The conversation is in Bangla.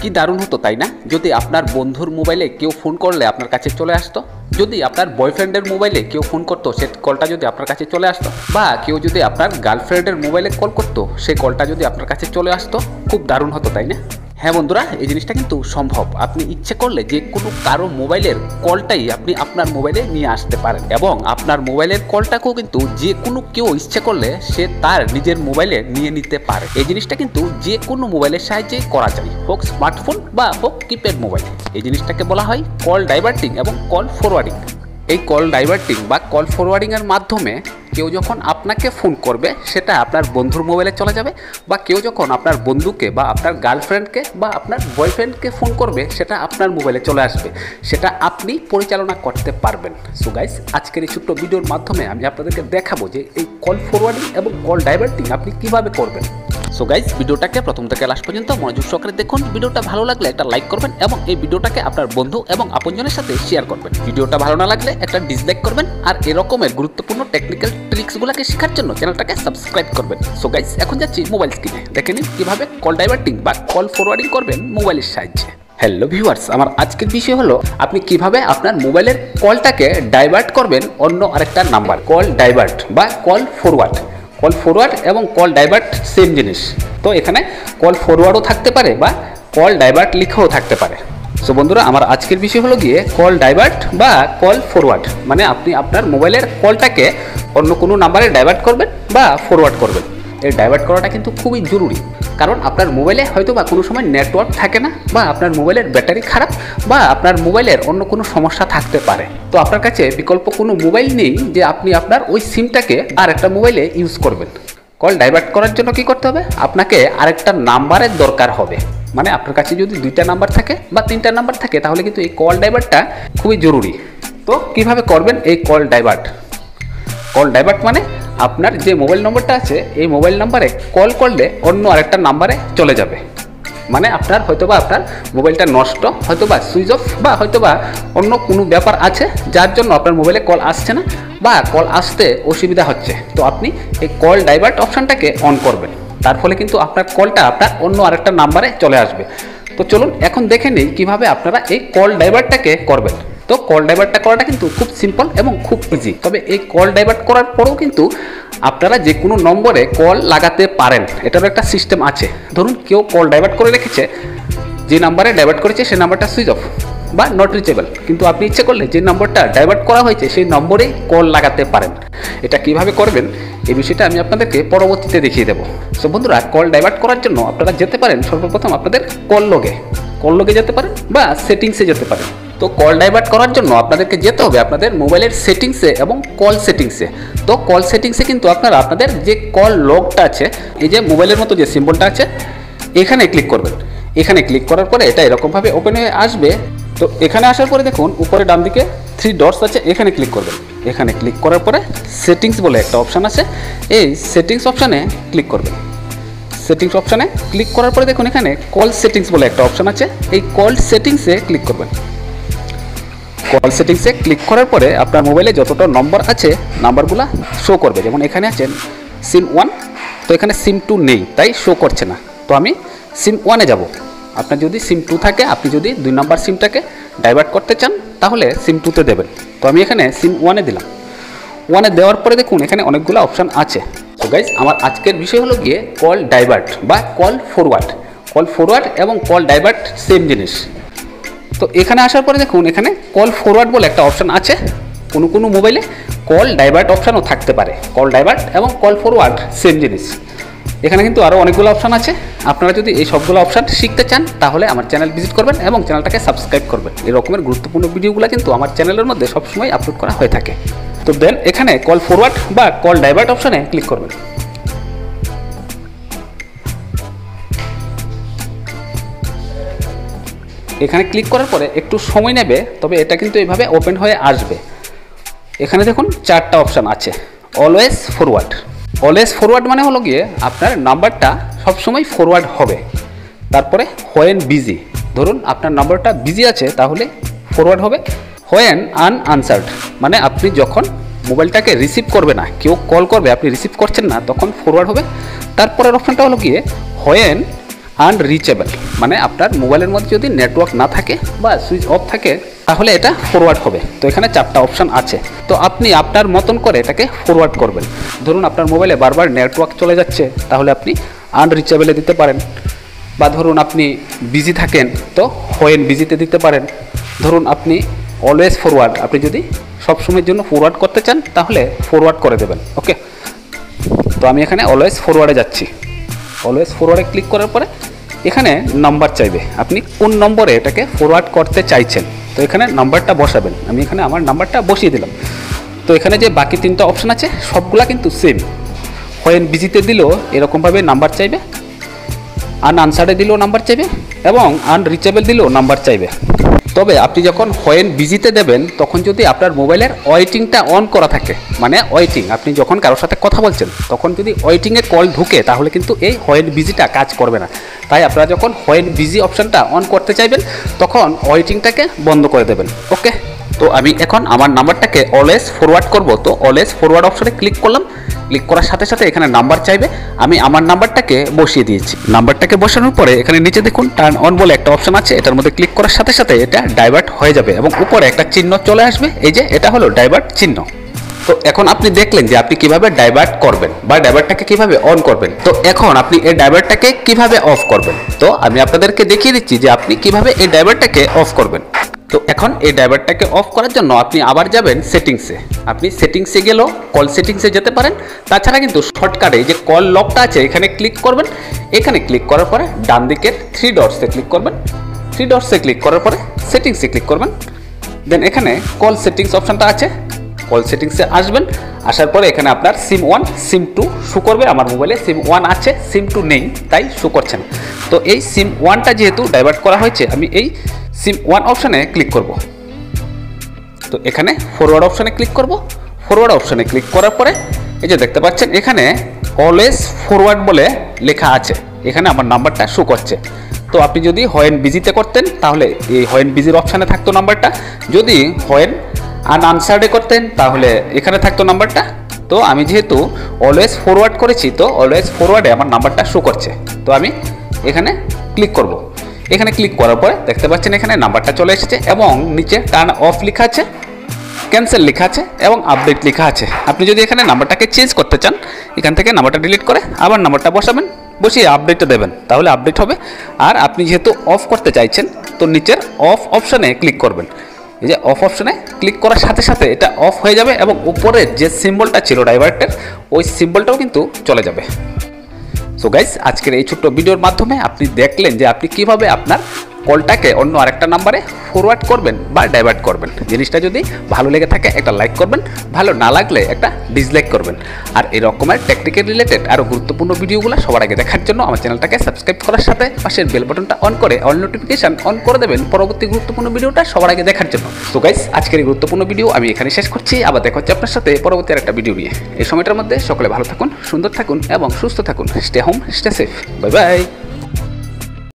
কি দারুণ হতো তাই না যদি আপনার বন্ধুর মোবাইলে কেউ ফোন করলে আপনার কাছে চলে আসতো, যদি আপনার বয়ফ্রেন্ডের মোবাইলে কেউ ফোন করতো সে কলটা যদি আপনার কাছে চলে আসতো, বা কেউ যদি আপনার গার্লফ্রেন্ডের মোবাইলে কল করতো সেই কলটা যদি আপনার কাছে চলে আসতো, খুব দারুণ হতো তাই না? হ্যাঁ বন্ধুরা, এই জিনিসটা কিন্তু সম্ভব। আপনি ইচ্ছে করলে যে কোনো কারো মোবাইলের কলটাই আপনি আপনার মোবাইলে নিয়ে আসতে পারেন, এবং আপনার মোবাইলের কলটাকেও কিন্তু যে কোনো কেউ ইচ্ছে করলে সে তার নিজের মোবাইলে নিয়ে নিতে পারে। এই জিনিসটা কিন্তু যে কোনো মোবাইলের সাহায্যে করা যায়, হোক স্মার্টফোন বা হোক কিপ্যাড মোবাইল। এই জিনিসটাকে বলা হয় কল ডাইভার্টিং এবং কল ফরওয়ার্ডিং। এই কল ডাইভার্টিং বা কল ফরওয়ার্ডিংয়ের মাধ্যমে কেউ যখন আপনাকে ফোন করবে সেটা আপনার বন্ধুর মোবাইলে চলে যাবে, বা কেউ যখন আপনার বন্ধুকে বা আপনার গার্লফ্রেন্ডকে বা আপনার বয়ফ্রেন্ডকে ফোন করবে সেটা আপনার মোবাইলে চলে আসবে, সেটা আপনি পরিচালনা করতে পারবেন। সো গাইস, আজকের এই ছোট্ট ভিডিওর মাধ্যমে আমি আপনাদেরকে দেখাবো যে এই কল ফরওয়ার্ডিং এবং কল ডাইভার্টিং আপনি কিভাবে করবেন। সো গাইস, ভিডিওটাকে প্রথম থেকে লাস্ট পর্যন্ত মনোযোগ সহকারে দেখুন। ভিডিওটা ভালো লাগলে একটা লাইক করবেন এবং এই ভিডিওটাকে আপনার বন্ধু এবং আপনজনের সাথে শেয়ার করবেন। ভিডিওটা ভালো না লাগলে একটা ডিসলাইক করবেন, আর এরকমের গুরুত্বপূর্ণ টেকনিক্যাল ট্রিক্সগুলোকে শেখার জন্য চ্যানেলটাকে সাবস্ক্রাইব করবেন। সো গাইস, এখন যাচ্ছি মোবাইল স্ক্রিনে, দেখে নিন কিভাবে কল ডাইভার্টিং বা কল ফরওয়ার্ডিং করবেন মোবাইলের সাহায্যে। হ্যালো ভিউয়ার্স, আমার আজকের বিষয় হলো আপনি কিভাবে আপনার মোবাইলের কলটাকে ডাইভার্ট করবেন অন্য আরেকটা নাম্বার। কল ডাইভার্ট বা কল ফরওয়ার্ড। কল ফরওয়ার্ড এবং কল ডাইভার্ট সেম জিনিস। তো এখানে কল ফরওয়ার্ডও থাকতে পারে বা কল ডাইভার্ট লিখাও থাকতে পারে। সো বন্ধুরা, আমার আজকের বিষয় হলো গিয়ে কল ডাইভার্ট বা কল ফরওয়ার্ড, মানে আপনি আপনার মোবাইলের কলটাকে অন্য কোনো নাম্বারে ডাইভার্ট করবেন বা ফরওয়ার্ড করবেন। এই ডাইভার্ট করাটা কিন্তু খুবই জরুরি, কারণ আপনার মোবাইলে হয়তো বা কোনো সময় নেটওয়ার্ক থাকে না, বা আপনার মোবাইলের ব্যাটারি খারাপ, বা আপনার মোবাইলের অন্য কোনো সমস্যা থাকতে পারে। তো আপনার কাছে বিকল্প কোনো মোবাইল নেই যে আপনি আপনার ওই সিমটাকে আর একটা মোবাইলে ইউজ করবেন। কল ডাইভার্ট করার জন্য কি করতে হবে? আপনাকে আরেকটা নাম্বারের দরকার হবে। মানে আপনার কাছে যদি 2টা নাম্বার থাকে বা 3টা নাম্বার থাকে তাহলে কিন্তু এই কল ডাইভার্টটা খুবই জরুরি। তো কিভাবে করবেন এই কল ডাইভার্ট? কল ডাইভার্ট মানে আপনার যে মোবাইল নম্বরটা আছে এই মোবাইল নাম্বারে কল করলে অন্য আরেকটা নাম্বারে চলে যাবে। মানে আপনার হয়তোবা আপনার মোবাইলটা নষ্ট, হয়তোবা সুইচ অফ, বা হয়তোবা অন্য কোনো ব্যাপার আছে যার জন্য আপনার মোবাইলে কল আসছে না বা কল আসতে অসুবিধা হচ্ছে। তো আপনি এই কল ডাইভার্ট অপশানটাকে অন করবেন, তার ফলে কিন্তু আপনার কলটা আপনার অন্য আরেকটা নাম্বারে চলে আসবে। তো চলুন এখন দেখে নেই কীভাবে আপনারা এই কল ডাইভার্টটাকে করবেন। তো কল ডাইভার্টটা করাটা কিন্তু খুব সিম্পল এবং খুব ইজি। তবে এই কল ডাইভার্ট করার পরেও কিন্তু আপনারা যে কোনো নম্বরে কল লাগাতে পারেন, এটারও একটা সিস্টেম আছে। ধরুন কেউ কল ডাইভার্ট করে রেখেছে, যে নাম্বারে ডাইভার্ট করেছে সেই নাম্বারটা সুইচ অফ বা নট রিচেবল, কিন্তু আপনি ইচ্ছে করলে যে নম্বরটা ডাইভার্ট করা হয়েছে সেই নম্বরেই কল লাগাতে পারেন। এটা কিভাবে করবেন এই বিষয়টা আমি আপনাদেরকে পরবর্তীতে দেখিয়ে দেবো। সো বন্ধুরা, কল ডাইভার্ট করার জন্য আপনারা যেতে পারেন সর্বপ্রথম আপনাদের কল লগে যেতে পারেন বা সেটিংসে যেতে পারেন। তো কল ডাইভার্ট করার জন্য আপনাদেরকে যেতে হবে আপনাদের মোবাইলের সেটিংসে এবং কল সেটিংসে। তো কল সেটিংসে কিন্তু আপনারা আপনাদের যে কল লগটা আছে, এই যে মোবাইলের মতো যে সিম্বলটা আছে, এখানে ক্লিক করবেন। এখানে ক্লিক করার পরে এটা এরকমভাবে ওপেন হয়ে আসবে। তো এখানে আসার পরে দেখুন উপরে ডান দিকে 3 ডটস আছে, এখানে ক্লিক করবেন। এখানে ক্লিক করার পরে সেটিংস বলে একটা অপশান আছে, এই সেটিংস অপশানে ক্লিক করবেন। সেটিংস অপশানে ক্লিক করার পরে দেখুন এখানে কল সেটিংস বলে একটা অপশান আছে, এই কল সেটিংসে ক্লিক করবেন। কল সেটিংসে ক্লিক করার পরে আপনার মোবাইলে যতটা নম্বর আছে নাম্বারগুলো শো করবে। যেমন এখানে আছেন সিম 1, তো এখানে সিম 2 নেই তাই শো করছে না। তো আমি সিম 1-এ যাব। আপনার যদি সিম 2 থাকে, আপনি যদি 2 নম্বর সিমটাকে ডাইভার্ট করতে চান তাহলে সিম 2-তে দেবেন। তো আমি এখানে সিম 1-এ দিলাম। 1-এ দেওয়ার পরে দেখুন এখানে অনেকগুলো অপশান আছে। তো গাইজ, আমার আজকের বিষয় হলো গিয়ে কল ডাইভার্ট বা কল ফরওয়ার্ড। কল ফরওয়ার্ড এবং কল ডাইভার্ট সেম জিনিস। তো এখানে আসার পরে দেখুন এখানে কল ফরওয়ার্ড বলে একটা অপশান আছে। কোনো মোবাইলে কল ডাইভার্ট অপশানও থাকতে পারে। কল ডাইভার্ট এবং কল ফরওয়ার্ড সেম জিনিস। এখানে কিন্তু আরও অনেকগুলো অপশান আছে। আপনারা যদি এই সবগুলো অপশান শিখতে চান তাহলে আমার চ্যানেল ভিজিট করবেন এবং চ্যানেলটাকে সাবস্ক্রাইব করবেন। এই রকমের গুরুত্বপূর্ণ ভিডিওগুলো কিন্তু আমার চ্যানেলের মধ্যে সবসময় আপলোড করা হয়ে থাকে। তো দেন এখানে কল ফরওয়ার্ড বা কল ডাইভার্ট অপশানে ক্লিক করবেন। এখানে ক্লিক করার পরে একটু সময় নেবে, তবে এটা কিন্তু এইভাবে ওপেন হয়ে আসবে। এখানে দেখুন 4টা অপশান আছে। Always forward. অলওয়েজ ফরওয়ার্ড মানে হলো গিয়ে আপনার নাম্বারটা সবসময় ফরওয়ার্ড হবে। তারপরে হোয়েন বিজি, ধরুন আপনার নাম্বারটা বিজি আছে তাহলে ফরওয়ার্ড হবে। হোয়েন আনআনসার্ড মানে আপনি যখন মোবাইলটাকে রিসিভ করবে না, কেউ কল করবে আপনি রিসিভ করছেন না, তখন ফরওয়ার্ড হবে। তারপরের অপশানটা হলো গিয়ে হোয়েন আনরিচেবল, মানে আপনার মোবাইলের মধ্যে যদি নেটওয়ার্ক না থাকে বা সুইচ অফ থাকে তাহলে এটা ফরওয়ার্ড হবে। তো এখানে 4টা অপশান আছে, তো আপনি আপনার মতন করে এটাকে ফরওয়ার্ড করবেন। ধরুন আপনার মোবাইলে বারবার নেটওয়ার্ক চলে যাচ্ছে, তাহলে আপনি আনরিচেবলে দিতে পারেন। বা ধরুন আপনি বিজি থাকেন, তো হোয়েন বিজিতে দিতে পারেন। ধরুন আপনি অলওয়েজ ফরওয়ার্ড, আপনি যদি সবসময়ের জন্য ফরওয়ার্ড করতে চান তাহলে ফরওয়ার্ড করে দেবেন। ওকে, তো আমি এখানে অলওয়েজ ফরওয়ার্ডে যাচ্ছি। অলওয়েজ ফরওয়ার্ডে ক্লিক করার পরে এখানে নাম্বার চাইবে, আপনি কোন নম্বরে এটাকে ফরওয়ার্ড করতে চাইছেন। তো এখানে নাম্বারটা বসাবেন, আমি এখানে আমার নাম্বারটা বসিয়ে দিলাম। তো এখানে যে বাকি 3টা অপশান আছে সবগুলা কিন্তু সেম। হোয়েন বিজিতে দিলেও এরকমভাবে নাম্বার চাইবে, আনআনসার্ডে দিলেও নাম্বার চাইবে এবং আনরিচেবল দিলেও নাম্বার চাইবে। তবে আপনি যখন হোয়েন বিজিতে দেবেন তখন যদি আপনার মোবাইলের ওয়েটিংটা অন করা থাকে, মানে ওয়েটিং, আপনি যখন কারোর সাথে কথা বলছেন তখন যদি ওয়েটিংয়ে কল ঢুকে তাহলে কিন্তু এই হোয়েন বিজিটা কাজ করবে না। তাই আপনারা যখন হোয়েন বিজি অপশানটা অন করতে চাইবেন তখন ওয়েটিংটাকে বন্ধ করে দেবেন। ওকে, তো আমি এখন আমার নাম্বারটাকে অলওয়েজ ফরওয়ার্ড করব। তো অলওয়েজ ফরওয়ার্ড অপশানে ক্লিক করলাম। ক্লিক করার সাথে সাথে এখানে নাম্বার চাইবে, আমি আমার নাম্বারটাকে বসিয়ে দিয়েছি। নাম্বারটাকে বসানোর পরে এখানে নিচে দেখুন টার্ন অন বলে একটা অপশান আছে, এটার মধ্যে ক্লিক করার সাথে সাথে এটা ডাইভার্ট হয়ে যাবে এবং উপরে একটা চিহ্ন চলে আসবে, এই যে এটা হলো ডাইভার্ট চিহ্ন। তো এখন আপনি দেখলেন যে আপনি কিভাবে ডাইভার্ট করবেন বা ডাইভার্টটাকে কিভাবে অন করবেন। তো এখন আপনি এই ডাইভার্টটাকে কিভাবে অফ করবেন, তো আমি আপনাদেরকে দেখিয়ে দিচ্ছি যে আপনি কিভাবে এই ডাইভার্টটাকে অফ করবেন। তো এখন এই ড্রাইভারটাকে অফ করার জন্য আপনি আবার যাবেন সেটিংসে। আপনি সেটিংসে গেলেও কল সেটিংসে যেতে পারেন, তাছাড়া কিন্তু শর্টকাটে যে কল লকটা আছে এখানে ক্লিক করবেন। এখানে ক্লিক করার পরে ডান দিকের 3 ডটসে ক্লিক করবেন। 3 ডটসে ক্লিক করার পরে সেটিংসে ক্লিক করবেন। দেন এখানে কল সেটিংস অপশানটা আছে, কল সেটিংসে আসবেন। আসার পরে এখানে আপনার সিম 1 সিম 2 শো করবে। আমার মোবাইলে সিম 1 আছে, সিম 2 নেই, তাই শো করছে না। তো এই সিম 1টা যেহেতু ডাইভার্ট করা হয়েছে আমি এই সিম 1 অপশানে ক্লিক করব। তো এখানে ফরওয়ার্ড অপশানে ক্লিক করব। ফরওয়ার্ড অপশানে ক্লিক করার পরে এই যে দেখতে পাচ্ছেন এখানে অলওয়েজ ফরওয়ার্ড বলে লেখা আছে, এখানে আমার নাম্বারটা শো করছে। তো আপনি যদি হোয়েন বিজিতে করতেন তাহলে এই হোয়েন বিজির অপশানে থাকতো নাম্বারটা, যদি হোয়েন আনআনসার্ডে করতেন তাহলে এখানে থাকতো নাম্বারটা। তো আমি যেহেতু অলওয়েজ ফরওয়ার্ড করেছি তো অলওয়েজ ফরওয়ার্ডে আমার নাম্বারটা শো করছে। তো আমি এখানে ক্লিক করব। এখানে ক্লিক করার পরে দেখতে পাচ্ছেন এখানে নাম্বারটা চলে এসেছে এবং নিচে টার্ন অফ লেখা আছে, ক্যান্সেল লেখা আছে এবং আপডেট লেখা আছে। আপনি যদি এখানে নাম্বারটাকে চেঞ্জ করতে চান এখান থেকে নাম্বারটা ডিলিট করে আবার নাম্বারটা বসাবেন, বসিয়ে আপডেটটা দেবেন, তাহলে আপডেট হবে। আর আপনি যেহেতু অফ করতে চাইছেন তো নিচের অফ অপশানে ক্লিক করবেন। এই যে অফ অপশানে ক্লিক করার সাথে সাথে এটা অফ হয়ে যাবে এবং উপরের যে সিম্বলটা ছিল ডাইভার্টের ওই সিম্বলটাও কিন্তু চলে যাবে। সো গাইস, আজকের এই ছোট্ট ভিডিওর মাধ্যমে আপনি দেখলেন যে আপনি কিভাবে আপনার কলটাকে অন্য আরেকটা নাম্বারে ফরওয়ার্ড করবেন বা ডাইভার্ট করবেন। জিনিসটা যদি ভালো লেগে থাকে একটা লাইক করবেন, ভালো না লাগলে একটা ডিসলাইক করবেন। আর এই রকমের টেকনিক্যাল রিলেটেড আরও গুরুত্বপূর্ণ ভিডিওগুলো সবার আগে দেখার জন্য আমার চ্যানেলটাকে সাবস্ক্রাইব করার সাথে পাশের বেল বাটনটা অন করে অল নোটিফিকেশন অন করে দেবেন পরবর্তী গুরুত্বপূর্ণ ভিডিওটা সবার আগে দেখার জন্য। সো গাইস, আজকের এই গুরুত্বপূর্ণ ভিডিও আমি এখানে শেষ করছি, আবার দেখা হচ্ছে আপনার সাথে পরবর্তী আরেকটা ভিডিও নিয়ে। এই সময়টার মধ্যে সকলে ভালো থাকুন, সুন্দর থাকুন এবং সুস্থ থাকুন। Stay home, stay safe, bye bye.